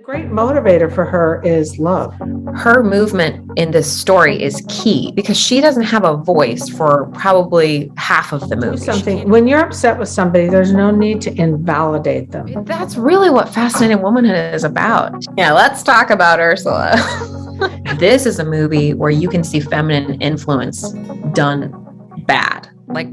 great motivator for her is love. Her movement in this story is key because she doesn't have a voice for probably half of the movie. When you're upset with somebody, there's no need to invalidate them. That's really what Fascinating Womanhood is about. Yeah, let's talk about Ursula. This is a movie where you can see feminine influence done bad. Like,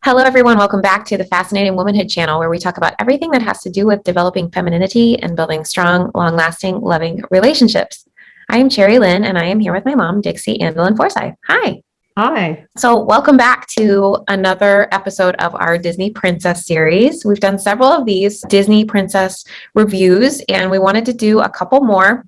hello, everyone. Welcome back to the Fascinating Womanhood channel, where we talk about everything that has to do with developing femininity and building strong, long-lasting, loving relationships. I am Cherry Lynn, and I am here with my mom, Dixie Andelin Forsyth. Hi. Hi. So welcome back to another episode of our Disney Princess series. We've done several of these Disney Princess reviews, and we wanted to do a couple more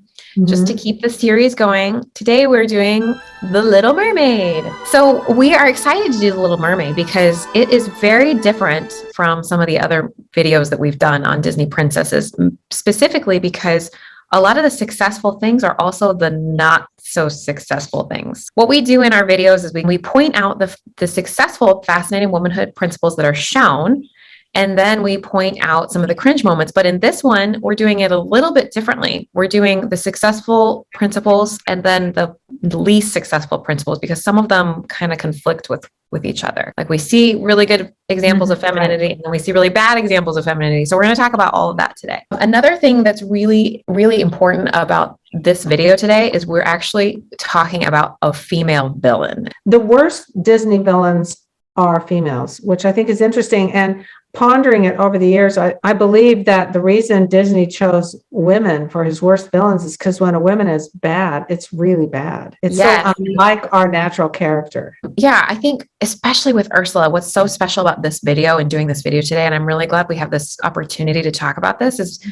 just to keep the series going. Today we're doing The Little Mermaid. So we are excited to do The Little Mermaid because it is very different from some of the other videos that we've done on Disney princesses, specifically because a lot of the successful things are also the not so successful things. What we do in our videos is we point out the successful Fascinating Womanhood principles that are shown, and then we point out some of the cringe moments. But in this one, we're doing it a little bit differently. We're doing the successful principles and then the least successful principles, because some of them kind of conflict with each other. Like, we see really good examples of femininity, and then we see really bad examples of femininity. So we're going to talk about all of that today. Another thing that's really, really important about this video today is we're actually talking about a female villain. The worst Disney villains are females, which I think is interesting. And pondering it over the years, I believe that the reason Disney chose women for his worst villains is because when a woman is bad, it's really bad. It's so unlike our natural character. Yeah, I think especially with Ursula, what's so special about this video and doing this video today, and I'm really glad we have this opportunity to talk about this, is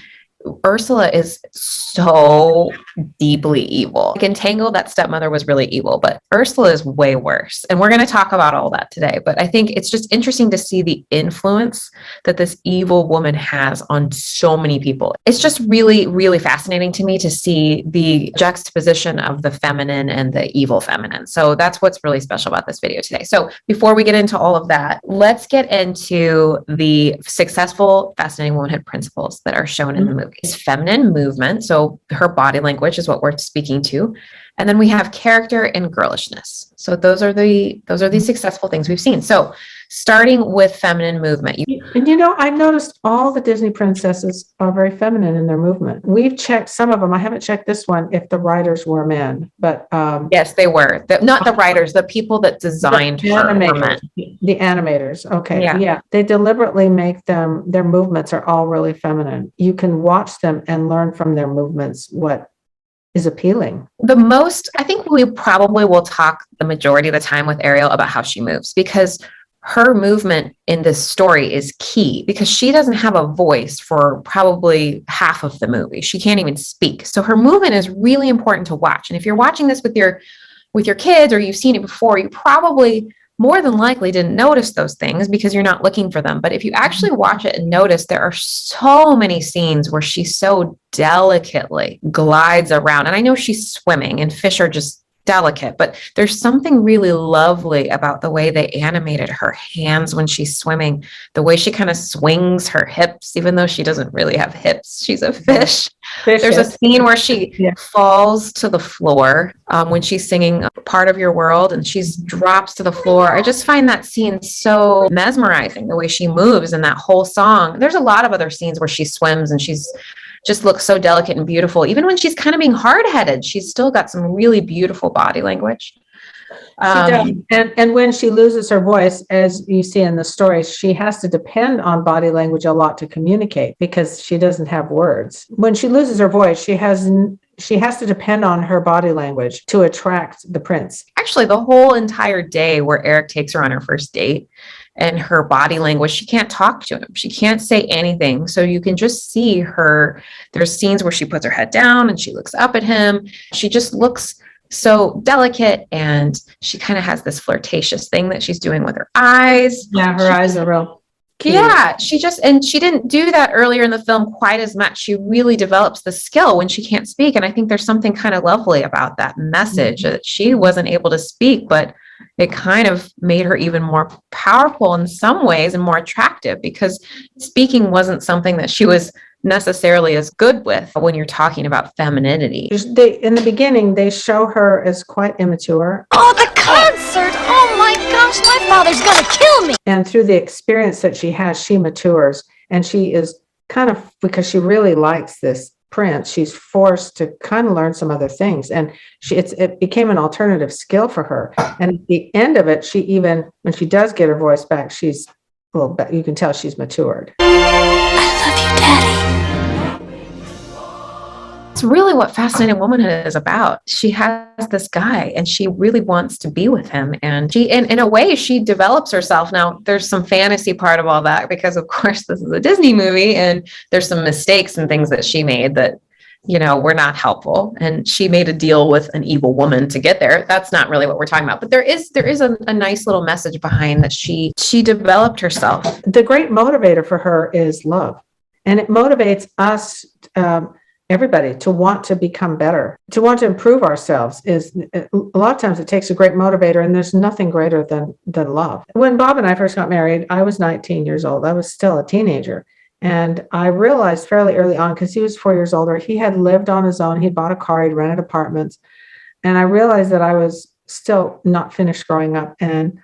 Ursula is so deeply evil. Like, Entangled, that stepmother was really evil, but Ursula is way worse. And we're going to talk about all that today. But I think it's just interesting to see the influence that this evil woman has on so many people. It's just really, really fascinating to me to see the juxtaposition of the feminine and the evil feminine. So that's what's really special about this video today. So before we get into all of that, let's get into the successful Fascinating Womanhood principles that are shown in the movie. Is feminine movement, so her body language is what we're speaking to, and then we have character and girlishness. So those are the successful things we've seen. So starting with feminine movement, and I've noticed all the Disney princesses are very feminine in their movement. We've checked some of them. I haven't checked this one if the writers were men, but yes, they were. Not the writers, the people that designed the animators. The animators. Okay, yeah, they deliberately make their movements are all really feminine. You can watch them and learn from their movements what is appealing. I think we probably will talk the majority of the time with Ariel about how she moves, because her movement in this story is key, because she doesn't have a voice for probably half of the movie. She can't even speak. So her movement is really important to watch. And if you're watching this with your kids, or you've seen it before, you probably more than likely didn't notice those things because you're not looking for them. But if you actually watch it and notice, there are so many scenes where she so delicately glides around. And I know she's swimming, and fish are just delicate, but there's something really lovely about the way they animated her hands when she's swimming, the way she kind of swings her hips, even though she doesn't really have hips. She's a fish. There's a scene where she falls to the floor when she's singing Part of Your World, and she drops to the floor. I just find that scene so mesmerizing, the way she moves in that whole song. There's a lot of other scenes where she swims and she's just looks so delicate and beautiful. Even when she's kind of being hard-headed, she's still got some really beautiful body language. She does. And when she loses her voice, as you see in the story, she has to depend on body language a lot to communicate, because she doesn't have words. When she loses her voice, she has to depend on her body language to attract the prince. Actually, the whole entire day where Eric takes her on her first date, and her body language, she can't talk to him. She can't say anything. So you can just see her. There's scenes where she puts her head down and she looks up at him. She just looks so delicate, and she kind of has this flirtatious thing that she's doing with her eyes. Yeah, her eyes are real Yeah, she didn't do that earlier in the film quite as much. She really develops the skill when she can't speak. And I think there's something kind of lovely about that message that she wasn't able to speak, but it kind of made her even more powerful in some ways and more attractive because speaking wasn't something that she was necessarily as good with when you're talking about femininity. In the beginning, they show her as quite immature. Oh, the concert! Oh my gosh, my father's gonna kill me! And through the experience that she has, she matures. And she is kind of, because she really likes this prince, she's forced to kind of learn some other things. And it became an alternative skill for her. And at the end of it, when she does get her voice back, she's a little bit, you can tell she's matured. I love you, Daddy. It's really what Fascinating Womanhood is about. She has this guy and she really wants to be with him. And she, in a way, she develops herself. Now, there's some fantasy part of all that because, of course, this is a Disney movie and there's some mistakes and things that she made that, were not helpful. And she made a deal with an evil woman to get there. That's not really what we're talking about. But there is a nice little message behind that she developed herself. The great motivator for her is love. And it motivates us, everybody, to want to become better, to want to improve ourselves. Is a lot of times it takes a great motivator, and there's nothing greater than love. When Bob and I first got married, I was 19 years old. I was still a teenager. And I realized fairly early on, because he was 4 years older, he had lived on his own. He'd bought a car, he'd rented apartments. And I realized that I was still not finished growing up. And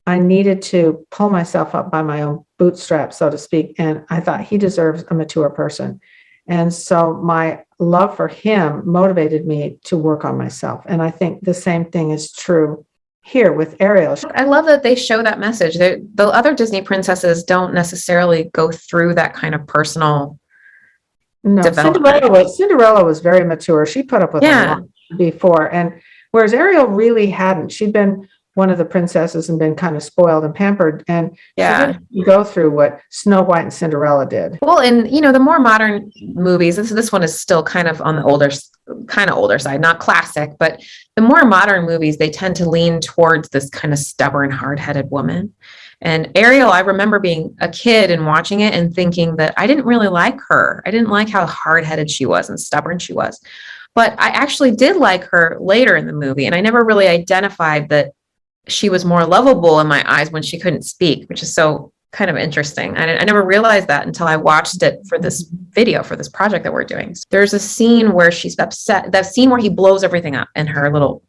I needed to pull myself up by my own bootstraps, so to speak. And I thought he deserves a mature person. And so my love for him motivated me to work on myself. And I think the same thing is true here with Ariel. I love that they show that message. The other Disney princesses don't necessarily go through that kind of personal development. Cinderella was very mature. She put up with a lot before. And whereas Ariel really hadn't. She'd been one of the princesses and been kind of spoiled and pampered. And she didn't go through what Snow White and Cinderella did. Well, and the more modern movies, this one is still kind of on the older side, not classic, but the more modern movies, they tend to lean towards this kind of stubborn, hard-headed woman. And Ariel, I remember being a kid and watching it and thinking that I didn't really like her. I didn't like how hard-headed she was and stubborn she was. But I actually did like her later in the movie. And I never really identified that she was more lovable in my eyes when she couldn't speak, which is so kind of interesting. I never realized that until I watched it for this video, for this project that we're doing. So there's a scene where she's upset, that scene where he blows everything up in her little.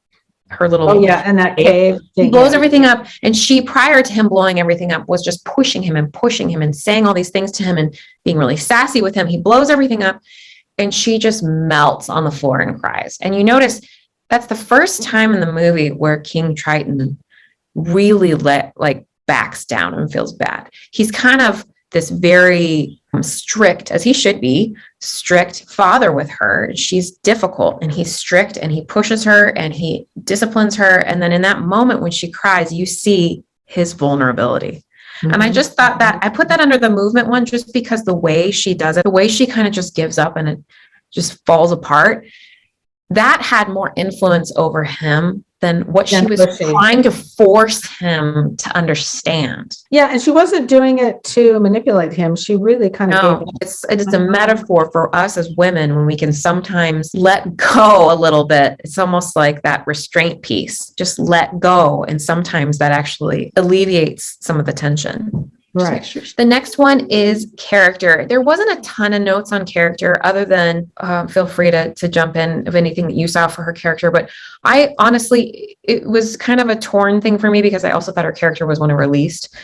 Oh yeah, in that cave. He blows everything up. And she, prior to him blowing everything up, was just pushing him and saying all these things to him and being really sassy with him. He blows everything up and she just melts on the floor and cries. And you notice that's the first time in the movie where King Triton really backs down and feels bad. He's kind of this very strict, as he should be, strict father with her. She's difficult and he's strict and he pushes her and he disciplines her. And then in that moment when she cries, you see his vulnerability. Mm-hmm. And I just thought that I put that under the movement one just because the way she does it, the way she kind of just gives up and it just falls apart, that had more influence over him than what she was trying to force him to understand. Yeah, and she wasn't doing it to manipulate him. She really kind of gave it. It's a metaphor for us as women when we can sometimes let go a little bit. It's almost like that restraint piece. Just let go. And sometimes that actually alleviates some of the tension. Right. The next one is character. There wasn't a ton of notes on character other than feel free to jump in of anything that you saw for her character. But I honestly, it was kind of a torn thing for me because I also thought her character was one of her least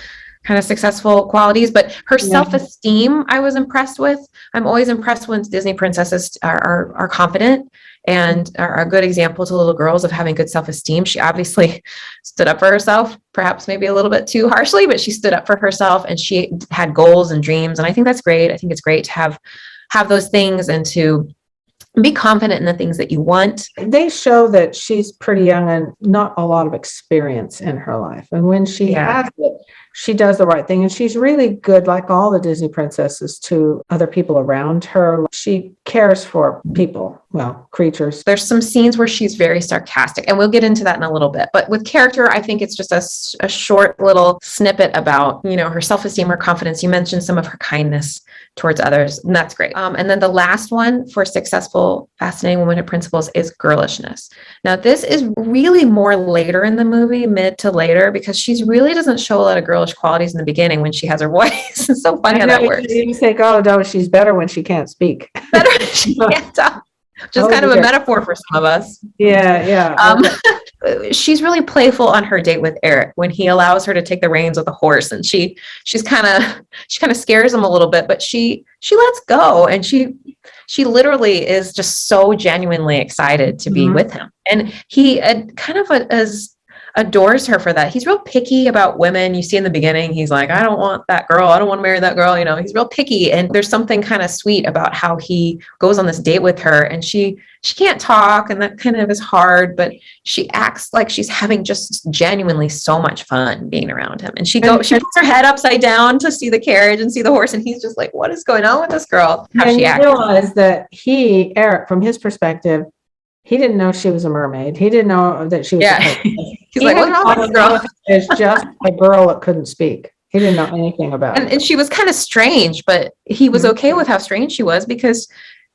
kind of successful qualities. But her self-esteem, I was impressed with. I'm always impressed when Disney princesses are confident and are a good example to little girls of having good self-esteem. She obviously stood up for herself, perhaps maybe a little bit too harshly, but she stood up for herself and she had goals and dreams. And I think that's great. I think it's great to have those things and to Be confident in the things that you want. They show that she's pretty young and not a lot of experience in her life. And when she Yeah. has it, she does the right thing. And she's really good, like all the Disney princesses, to other people around her. She cares for people, well, creatures. There's some scenes where she's very sarcastic, and we'll get into that in a little bit. But with character, I think it's just a short little snippet about, you know, her self-esteem, her confidence. You mentioned some of her kindness towards others, and that's great. And then the last one for successful, fascinating womanhood principles is girlishness. Now, this is really more later in the movie, mid to later, because she really doesn't show a lot of girlish qualities in the beginning when she has her voice. It's so funny how that works. You think, oh, no, she's better when she can't speak. Better when she can't talk. Just kind of a metaphor for some of us. Yeah. She's really playful on her date with Eric when he allows her to take the reins of the horse, and she kind of scares him a little bit, but she lets go, and she literally is just so genuinely excited to be with him, and he adores her for that. He's real picky about women. You see in the beginning, he's like, I don't want that girl. I don't want to marry that girl. You know, he's real picky. And there's something kind of sweet about how he goes on this date with her, and she can't talk, and that kind of is hard, but she acts like she's having just genuinely so much fun being around him. And she puts her head upside down to see the carriage and see the horse. And he's just like, what is going on with this girl? How and she you acts. realize that Eric, from his perspective, he didn't know she was a mermaid. He didn't know that she was He's like, what's wrong with this girl? It's just a girl that couldn't speak. He didn't know anything about it. And she was kind of strange, but he was okay with how strange she was because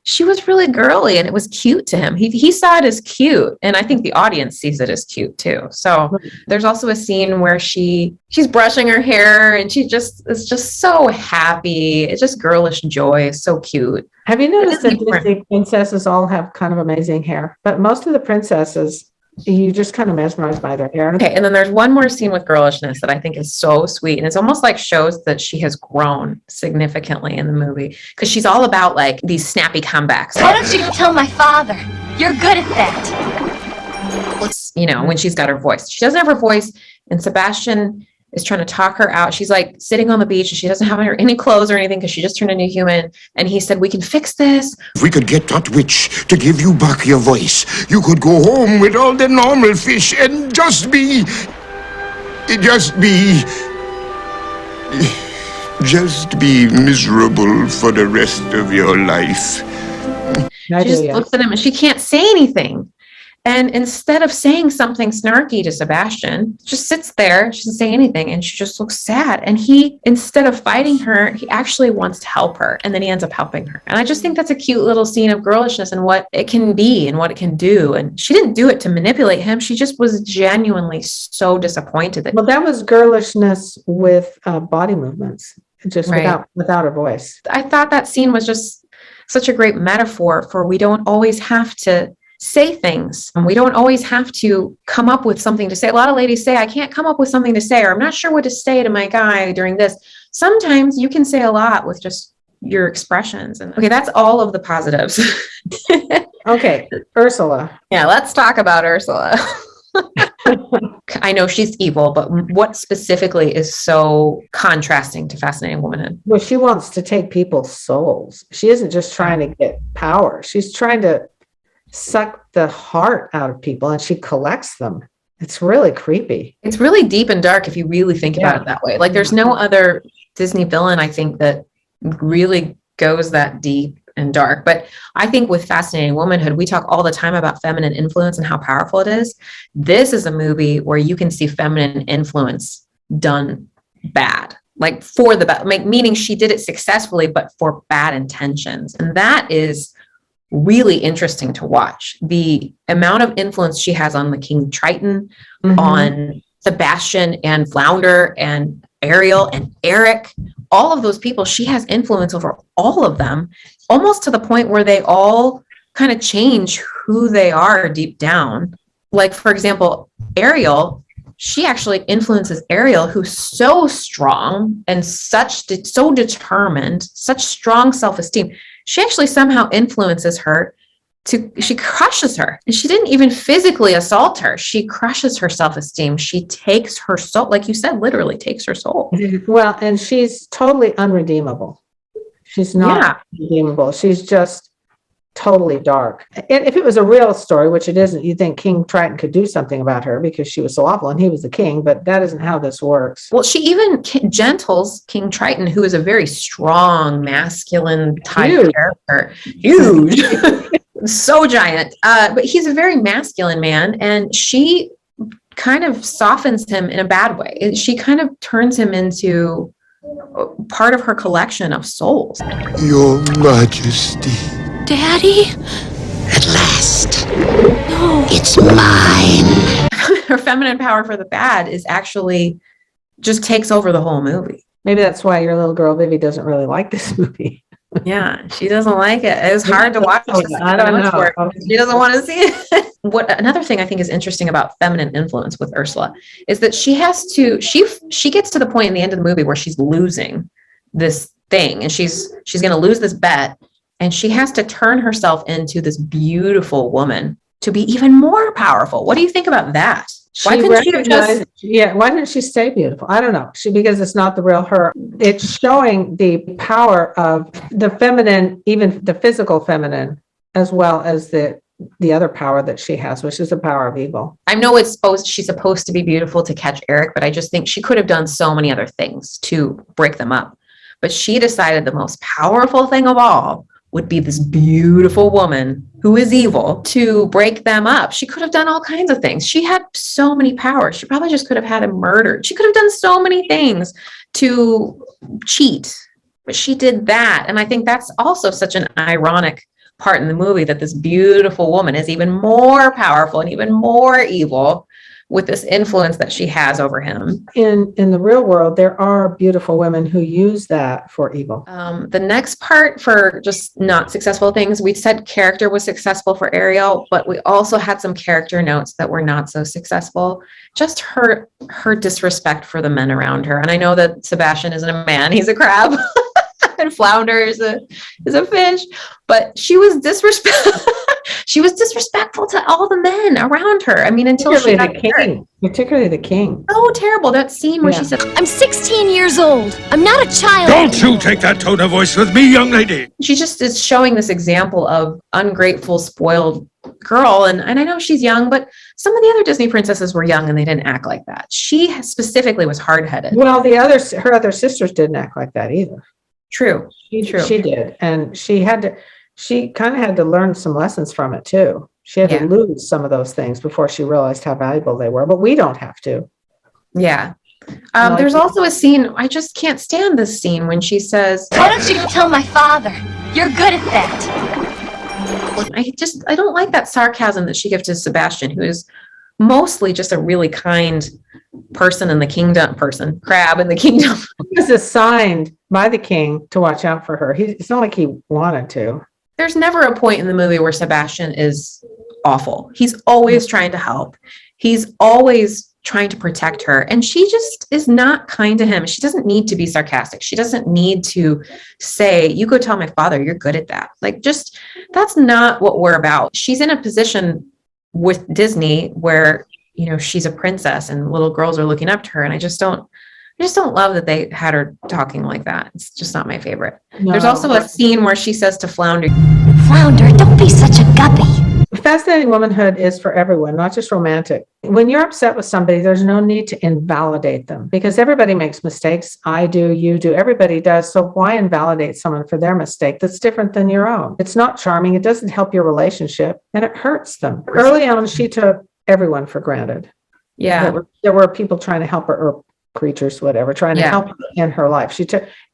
she was really girly and it was cute to him. He saw it as cute. And I think the audience sees it as cute too. So there's also a scene where she's brushing her hair and she is just so happy. It's just girlish joy. It's so cute. Have you noticed that Disney princesses all have kind of amazing hair? But most of the princesses, you just kind of mesmerized by their hair. Okay, and then there's one more scene with girlishness that I think is so sweet, and it's almost like shows that she has grown significantly in the movie because she's all about like these snappy comebacks. Why don't you tell my father? You're good at that. You know, when she's got her voice. She doesn't have her voice, and Sebastian is trying to talk her out. She's like sitting on the beach and she doesn't have any clothes or anything because she just turned into a human. And he said, we can fix this. If we could get that witch to give you back your voice, you could go home with all the normal fish and just be miserable for the rest of your life. She just looks at him and she can't say anything. And instead of saying something snarky to Sebastian, just sits there, she doesn't say anything, and she just looks sad. And he, instead of fighting her, he actually wants to help her. And then he ends up helping her. And I just think that's a cute little scene of girlishness and what it can be and what it can do. And she didn't do it to manipulate him. She just was genuinely so disappointed. Well, that was girlishness with body movements, just without her voice. I thought that scene was just such a great metaphor for we don't always have to say things. And we don't always have to come up with something to say. A lot of ladies say, I can't come up with something to say, or I'm not sure what to say to my guy during this. Sometimes you can say a lot with just your expressions. And okay, that's all of the positives. Okay, Ursula. Yeah, let's talk about Ursula. I know she's evil, but what specifically is so contrasting to Fascinating Womanhood? Well, she wants to take people's souls. She isn't just trying to get power. She's trying to suck the heart out of people, and she collects them. It's really creepy. It's really deep and dark if you really think about it that way. Like there's no other Disney villain, I think, that really goes that deep and dark. But I think with Fascinating Womanhood, we talk all the time about feminine influence and how powerful it is. This is a movie where you can see feminine influence done bad, like for the bad, meaning she did it successfully, but for bad intentions. And that is really interesting to watch. The amount of influence she has on the King Triton, on Sebastian and Flounder and Ariel and Eric, all of those people, she has influence over all of them, almost to the point where they all kind of change who they are deep down. Like, for example, Ariel, she actually influences Ariel, who's so strong and so determined, such strong self-esteem. She actually somehow influences her she crushes her. And she didn't even physically assault her. She crushes her self-esteem. She takes her soul, like you said, literally takes her soul. Well, and she's totally unredeemable. She's not redeemable. She's just totally dark. And if it was a real story, which it isn't, you'd think King Triton could do something about her because she was so awful and he was the king, but that isn't how this works. Well, she even gentles King Triton, who is a very strong, masculine type Huge. character. Huge. So giant. But he's a very masculine man, and she kind of softens him in a bad way. She kind of turns him into part of her collection of souls. Your Majesty. Daddy? At last. No. It's mine. Her feminine power for the bad is actually just takes over the whole movie. Maybe that's why your little girl Vivi doesn't really like this movie. Yeah, she doesn't like it. It was hard to watch. I don't know. She doesn't want to see it. What another thing I think is interesting about feminine influence with Ursula is that she gets to the point in the end of the movie where she's losing this thing, and she's going to lose this bet, and she has to turn herself into this beautiful woman to be even more powerful. What do you think about that? Why couldn't she have just? Yeah, why didn't she stay beautiful? I don't know. Because it's not the real her. It's showing the power of the feminine, even the physical feminine, as well as the other power that she has, which is the power of evil. I know she's supposed to be beautiful to catch Eric, but I just think she could have done so many other things to break them up. But she decided the most powerful thing of all would be this beautiful woman who is evil to break them up. She could have done all kinds of things. She had so many powers. She probably just could have had him murdered. She could have done so many things to cheat, but she did that. And I think that's also such an ironic part in the movie, that this beautiful woman is even more powerful and even more evil with this influence that she has over him. In the real world, there are beautiful women who use that for evil. The next part for just not successful things, we said character was successful for Ariel, but we also had some character notes that were not so successful. Just her disrespect for the men around her. And I know that Sebastian isn't a man, he's a crab. And Flounder is a fish, but she was disrespectful to all the men around her. I mean, until she got particularly the king. So terrible. That scene where she said, I'm 16 years old. I'm not a child. Don't you take that tone of voice with me, young lady. she just is showing this example of ungrateful, spoiled girl. And I know she's young, but some of the other Disney princesses were young and they didn't act like that. She specifically was hard-headed. Well, her other sisters didn't act like that either. True. She did. And she kind of had to learn some lessons from it too. She had to lose some of those things before she realized how valuable they were, but we don't have to. Yeah. There's also a scene, I just can't stand this scene when she says, Why don't you go tell my father? You're good at that. I don't like that sarcasm that she gives to Sebastian, who is mostly just a really kind person in the kingdom, crab in the kingdom. He was assigned by the king to watch out for her. It's not like he wanted to. There's never a point in the movie where Sebastian is awful. He's always trying to help. He's always trying to protect her. And she just is not kind to him. She doesn't need to be sarcastic. She doesn't need to say, you go tell my father, you're good at that. That's not what we're about. She's in a position with Disney where, she's a princess and little girls are looking up to her. And I just don't love that they had her talking like that. It's just not my favorite. No. There's also a scene where she says to Flounder, Flounder, don't be such a guppy. Fascinating womanhood is for everyone, not just romantic. When you're upset with somebody, there's no need to invalidate them because everybody makes mistakes. I do, you do, everybody does. So why invalidate someone for their mistake that's different than your own? It's not charming. It doesn't help your relationship and it hurts them. Early on, she took everyone for granted. yeah, There were people trying to help her, or creatures, whatever, trying to help her in her life.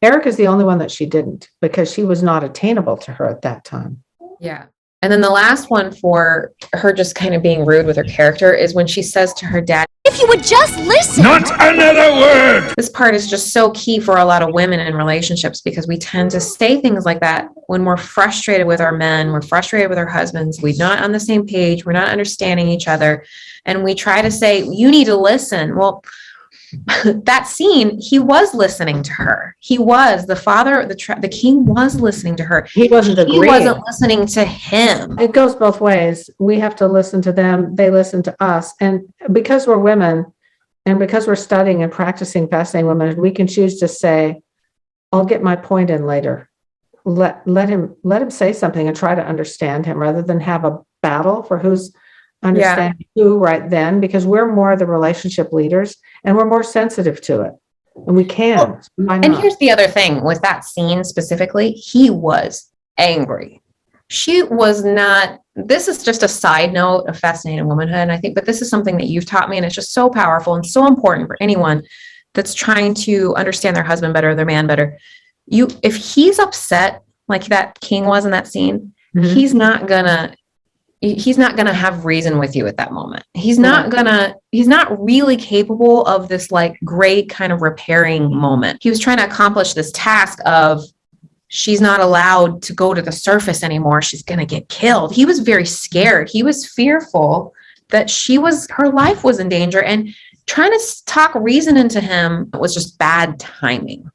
Eric is the only one that she didn't because she was not attainable to her at that time. yeah. And then the last one for her just kind of being rude with her character is when she says to her dad, If you would just listen. Not another word! this part is just so key for a lot of women in relationships because we tend to say things like that when we're frustrated with our men, we're frustrated with our husbands, we're not on the same page, we're not understanding each other. And we try to say, you need to listen. Well, that scene, he was listening to her. He was the father, the king was listening to her. He wasn't agreeing. He wasn't listening to him. It goes both ways. We have to listen to them. They listen to us. And because we're women and because we're studying and practicing fascinating women, we can choose to say, I'll get my point in later. let him say something and try to understand him rather than have a battle for who's understanding who right then, because we're more the relationship leaders and we're more sensitive to it. And we can. Why And not? here's the other thing with that scene specifically, he was angry. She was not. This is just a side note of Fascinating Womanhood, I think, but this is something that you've taught me, and it's just so powerful and so important for anyone that's trying to understand their husband better, their man better. If he's upset like that king was in that scene, Mhm. he's not gonna have reason with you at that moment. He's not really capable of this like great kind of repairing moment. He was trying to accomplish this task of, she's not allowed to go to the surface anymore. She's going to get killed. He was very scared. He was fearful that her life was in danger, and trying to talk reason into him was just bad timing.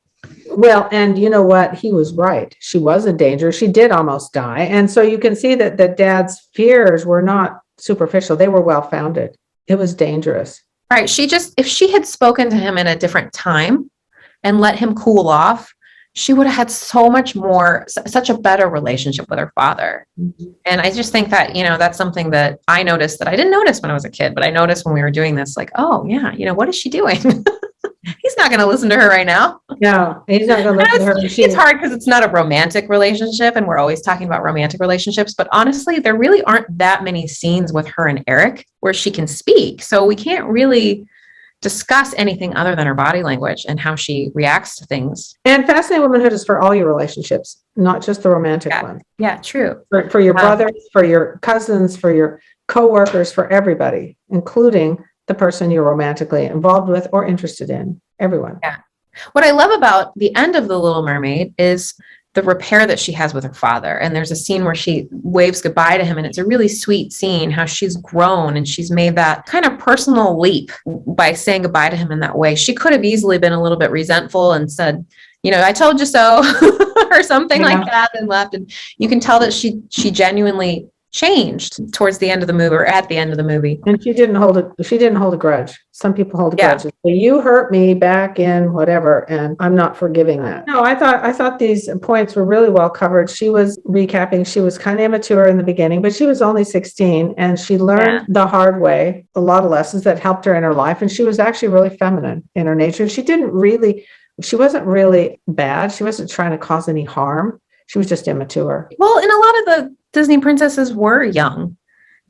Well, and you know what? He was right. She was in danger. She did almost die. And so you can see that Dad's fears were not superficial. They were well-founded. It was dangerous. Right. If she had spoken to him at a different time and let him cool off, she would have had such a better relationship with her father. Mm-hmm. And I just think that, that's something that I noticed that I didn't notice when I was a kid, but I noticed when we were doing this, like, oh yeah, what is she doing? He's not going to listen to her right now. No, he's not going to listen to her. It's hard because it's not a romantic relationship, and we're always talking about romantic relationships, but honestly, there really aren't that many scenes with her and Eric where she can speak. So we can't really discuss anything other than her body language and how she reacts to things. And Fascinating Womanhood is for all your relationships, not just the romantic ones. Yeah, true. For your Wow. brothers, for your cousins, for your coworkers, for everybody, including the person you're romantically involved with or interested in. Everyone. Yeah. What I love about the end of The Little Mermaid is the repair that she has with her father. And there's a scene where she waves goodbye to him, and it's a really sweet scene, how she's grown and she's made that kind of personal leap by saying goodbye to him in that way. She could have easily been a little bit resentful and said, I told you so, or something like that, and left. And you can tell that she genuinely changed towards the end of the movie, or at the end of the movie. And she didn't hold a grudge. Some people hold grudges. So you hurt me back in whatever, and I'm not forgiving that. No, I thought these points were really well covered. She was recapping. She was kind of immature in the beginning, but she was only 16, and she learned the hard way a lot of lessons that helped her in her life. And she was actually really feminine in her nature. She wasn't really bad. She wasn't trying to cause any harm. She was just immature. Well, and a lot of the Disney princesses were young,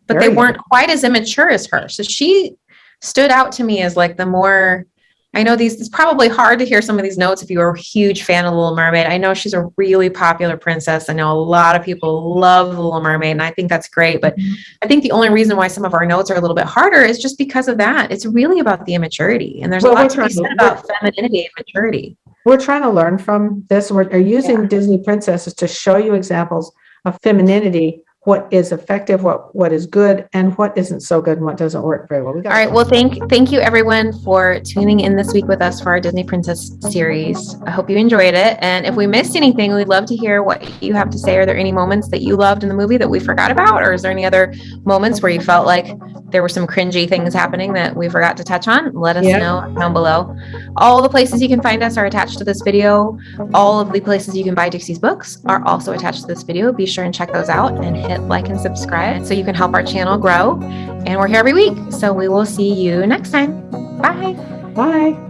but Very they weren't quite as immature as her. So she stood out to me as like the more, I know it's probably hard to hear some of these notes if you were a huge fan of The Little Mermaid. I know she's a really popular princess. I know a lot of people love The Little Mermaid, and I think that's great. But I think the only reason why some of our notes are a little bit harder is just because of that. It's really about the immaturity. And there's a lot to be said about femininity and maturity. We're trying to learn from this. We're using Disney princesses to show you examples of femininity, what is effective, what is good, and what isn't so good, and what doesn't work very well. All right. Well, thank you everyone for tuning in this week with us for our Disney Princess series. I hope you enjoyed it. And if we missed anything, we'd love to hear what you have to say. Are there any moments that you loved in the movie that we forgot about? Or is there any other moments where you felt like there were some cringy things happening that we forgot to touch on? Let us know down below. All the places you can find us are attached to this video. All of the places you can buy Dixie's books are also attached to this video. Be sure and check those out and hit like and subscribe so you can help our channel grow. And we're here every week, so we will see you next time. Bye. Bye.